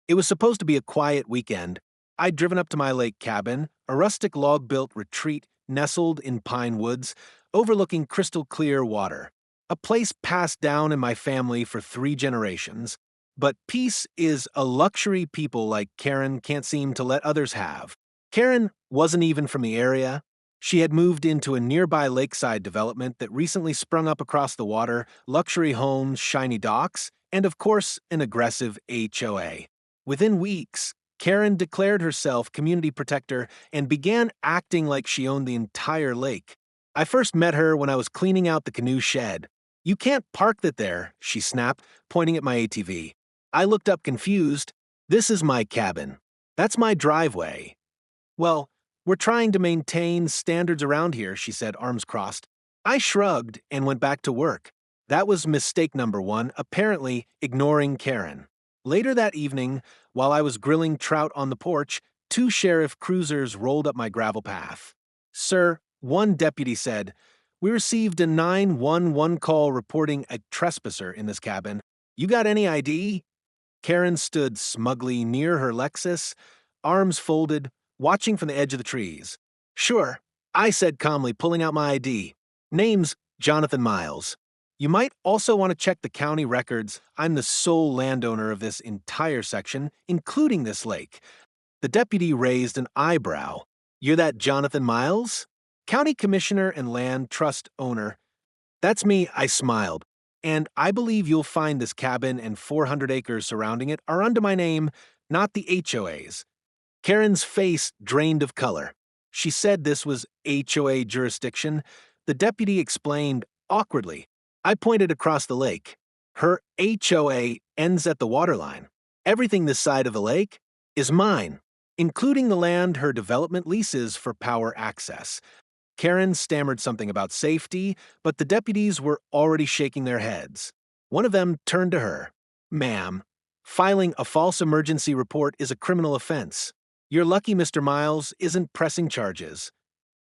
It was supposed to be a quiet weekend. I'd driven up to my lake cabin, a rustic log-built retreat nestled in pine woods, overlooking crystal-clear water. A place passed down in my family for 3 generations. But peace is a luxury people like Karen can't seem to let others have. Karen wasn't even from the area. She had moved into a nearby lakeside development that recently sprung up across the water, luxury homes, shiny docks, and of course, an aggressive HOA. Within weeks, Karen declared herself community protector and began acting like she owned the entire lake. I first met her when I was cleaning out the canoe shed. "You can't park that there," she snapped, pointing at my ATV. I looked up confused. "This is my cabin. That's my driveway." "Well, we're trying to maintain standards around here," she said, arms crossed. I shrugged and went back to work. That was mistake number 1, apparently ignoring Karen. Later that evening, while I was grilling trout on the porch, 2 sheriff cruisers rolled up my gravel path. "Sir," one deputy said, "we received a 911 call reporting a trespasser in this cabin. You got any ID?" Karen stood smugly near her Lexus, arms folded, watching from the edge of the trees. "Sure," I said calmly, pulling out my ID. "Name's Jonathan Miles. You might also want to check the county records. I'm the sole landowner of this entire section, including this lake." The deputy raised an eyebrow. "You're that Jonathan Miles? County commissioner and land trust owner." "That's me," I smiled. "And I believe you'll find this cabin and 400 acres surrounding it are under my name, not the HOA's. Karen's face drained of color. She said this was HOA jurisdiction. The deputy explained awkwardly. I pointed across the lake. "Her HOA ends at the waterline. Everything this side of the lake is mine, including the land her development leases for power access." Karen stammered something about safety, but the deputies were already shaking their heads. One of them turned to her. "Ma'am, filing a false emergency report is a criminal offense. You're lucky Mr. Miles isn't pressing charges."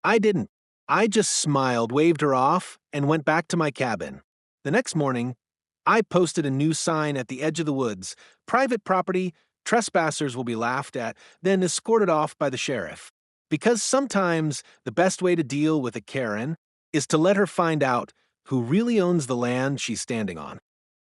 I didn't. I just smiled, waved her off, and went back to my cabin. The next morning, I posted a new sign at the edge of the woods. "Private property, trespassers will be laughed at, then escorted off by the sheriff." Because sometimes the best way to deal with a Karen is to let her find out who really owns the land she's standing on.